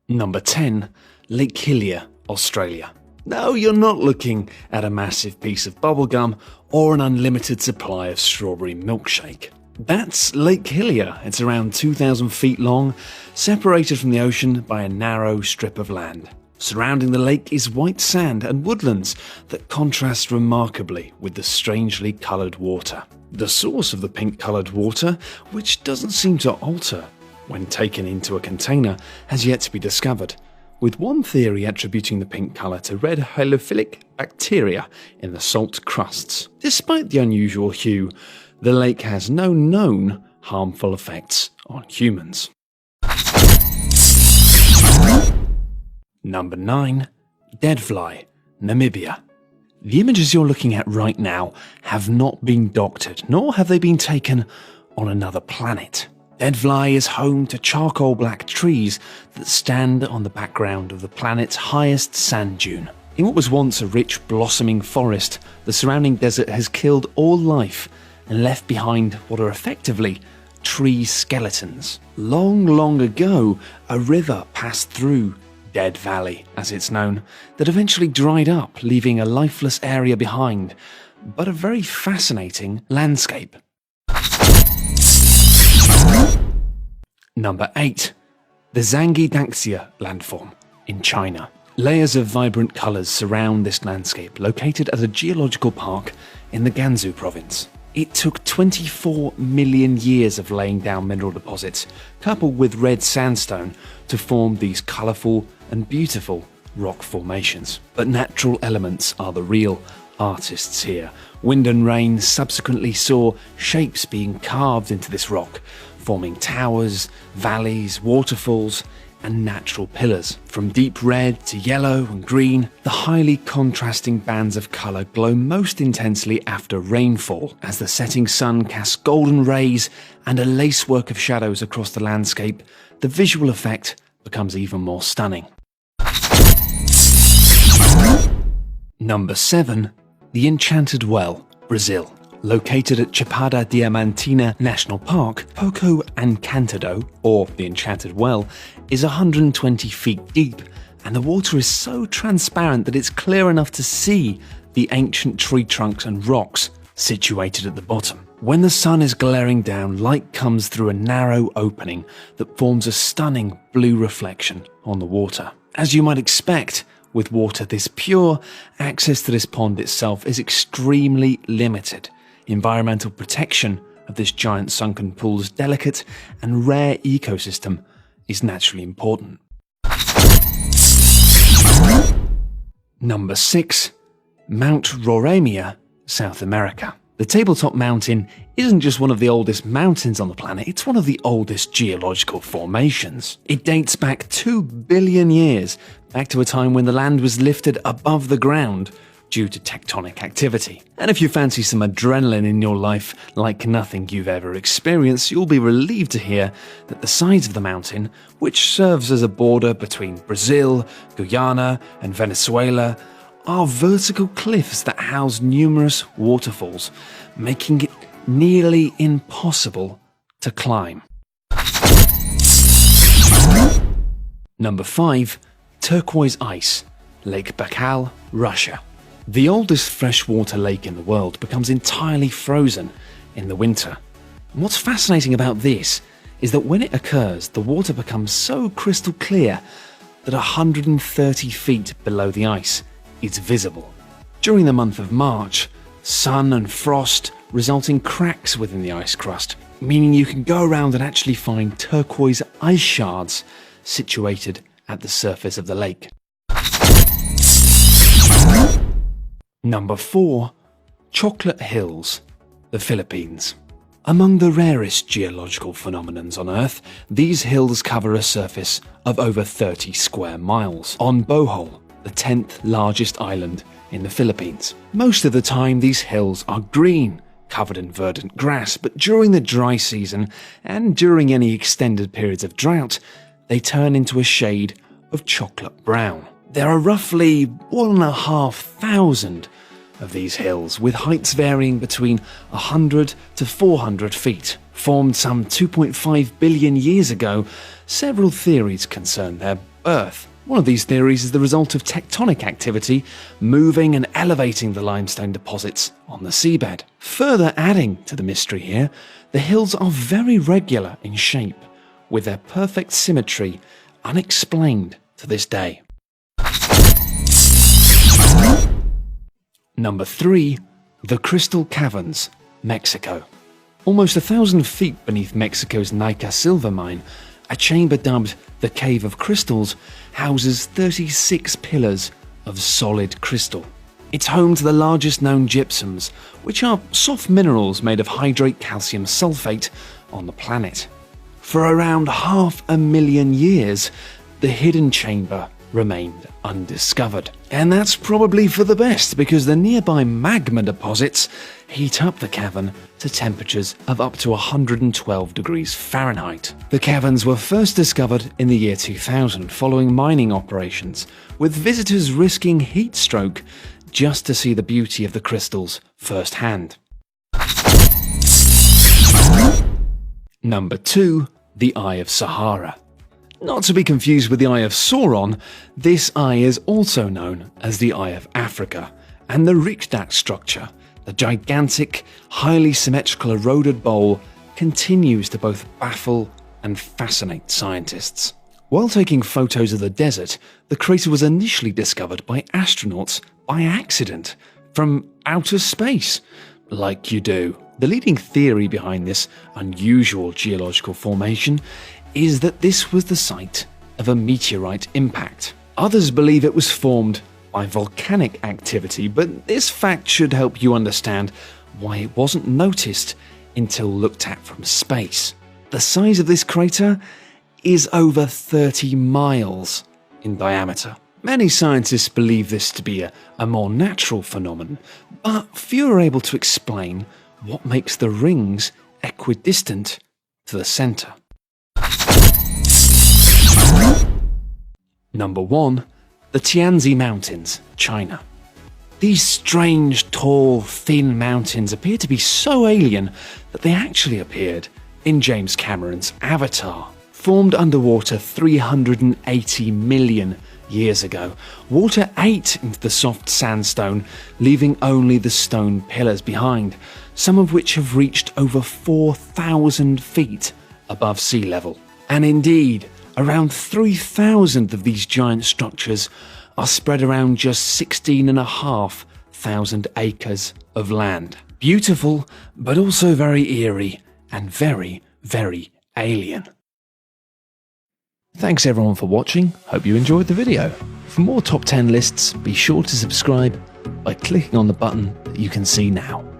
Number 10. Lake Hillier, Australia. No, you're not looking at a massive piece of bubblegum or an unlimited supply of strawberry milkshake. That's Lake Hillier. It's around 2,000 feet long, separated from the ocean by a narrow strip of land. Surrounding the lake is white sand and woodlands that contrast remarkably with the strangely coloured water. The source of the pink-coloured water, which doesn't seem to alter when taken into a container, has yet to be discovered, with one theory attributing the pink colour to red halophilic bacteria in the salt crusts. Despite the unusual hue, the lake has no known harmful effects on humans. Number 9. Deadfly, Namibia. The images you're looking at right now have not been doctored, nor have they been taken on another planet. Deadfly is home to charcoal black trees that stand on the background of the planet's highest sand dune. In what was once a rich blossoming forest, the surrounding desert has killed all life and left behind what are effectively tree skeletons. Long ago, a river passed through Dead Valley, as it's known, that eventually dried up, leaving a lifeless area behind, but a very fascinating landscape. Number 8. The Zhangjiadanxia landform in China. Layers of vibrant colours surround this landscape, located at a geological park in the Gansu province. It took 24 million years of laying down mineral deposits, coupled with red sandstone, to form these colourful and beautiful rock formations. But natural elements are the real artists here. Wind and rain subsequently saw shapes being carved into this rock, forming towers, valleys, waterfalls, and natural pillars. From deep red to yellow and green, the highly contrasting bands of colour glow most intensely after rainfall, as the setting sun casts golden rays and a lacework of shadows across the landscape. The visual effect becomes even more stunning. Number 7. The Enchanted Well, Brazil. Located at Chapada Diamantina National Park, Poco Encantado, or the Enchanted Well, is 120 feet deep, and the water is so transparent that it's clear enough to see the ancient tree trunks and rocks situated at the bottom. When the sun is glaring down, light comes through a narrow opening that forms a stunning blue reflection on the water. As you might expect, with water this pure, access to this pond itself is extremely limited. Environmental protection of this giant sunken pool's delicate and rare ecosystem is naturally important. Number 6. Mount Roraima, South America. The tabletop mountain isn't just one of the oldest mountains on the planet, it's one of the oldest geological formations. It dates back 2 billion years, back to a time when the land was lifted above the ground due to tectonic activity. And if you fancy some adrenaline in your life like nothing you've ever experienced, you'll be relieved to hear that the sides of the mountain, which serves as a border between Brazil, Guyana, and Venezuela, are vertical cliffs that house numerous waterfalls, making it nearly impossible to climb. Number 5. Turquoise Ice, Lake Baikal, Russia. The oldest freshwater lake in the world becomes entirely frozen in the winter. And what's fascinating about this is that when it occurs, the water becomes so crystal clear that 130 feet below the ice is visible. During the month of March, sun and frost result in cracks within the ice crust, meaning you can go around and actually find turquoise ice shards situated at the surface of the lake. Number 4. Chocolate Hills, the Philippines. Among the rarest geological phenomenons on Earth, these hills cover a surface of over 30 square miles on Bohol, the 10th largest island in the Philippines. Most of the time, these hills are green, covered in verdant grass, but during the dry season and during any extended periods of drought, they turn into a shade of chocolate brown. There are roughly 1,500 of these hills, with heights varying between 100 to 400 feet. Formed some 2.5 billion years ago, several theories concern their Earth. One of these theories is the result of tectonic activity moving and elevating the limestone deposits on the seabed. Further adding to the mystery here, the hills are very regular in shape, with their perfect symmetry unexplained to this day. Number 3. The Crystal Caverns, Mexico. Almost 1,000 feet beneath Mexico's Nica silver mine, a chamber dubbed the Cave of Crystals houses 36 pillars of solid crystal. It's home to the largest known gypsums, which are soft minerals made of hydrate calcium sulfate on the planet. For around 500,000 years, the hidden chamber remained undiscovered. And that's probably for the best, because the nearby magma deposits heat up the cavern to temperatures of up to 112 degrees Fahrenheit. The caverns were first discovered in the year 2000 following mining operations, with visitors risking heat stroke just to see the beauty of the crystals firsthand. Number 2. The Eye of Sahara. Not to be confused with the Eye of Sauron, this eye is also known as the Eye of Africa, and the Riksdag structure, the gigantic, highly symmetrical eroded bowl, continues to both baffle and fascinate scientists. While taking photos of the desert, the crater was initially discovered by astronauts by accident from outer space, like you do. The leading theory behind this unusual geological formation is that this was the site of a meteorite impact. Others believe it was formed by volcanic activity, but this fact should help you understand why it wasn't noticed until looked at from space. The size of this crater is over 30 miles in diameter. Many scientists believe this to be a more natural phenomenon, but few are able to explain what makes the rings equidistant to the center. Number 1. The Tianzi Mountains, China. These strange, tall, thin mountains appear to be so alien that they actually appeared in James Cameron's Avatar. Formed underwater 380 million years ago, water ate into the soft sandstone, leaving only the stone pillars behind, some of which have reached over 4,000 feet above sea level. And indeed, around 3,000 of these giant structures are spread around just 16,500 acres of land. Beautiful, but also very eerie and very, very alien. Thanks everyone for watching, hope you enjoyed the video. For more top 10 lists, be sure to subscribe by clicking on the button that you can see now.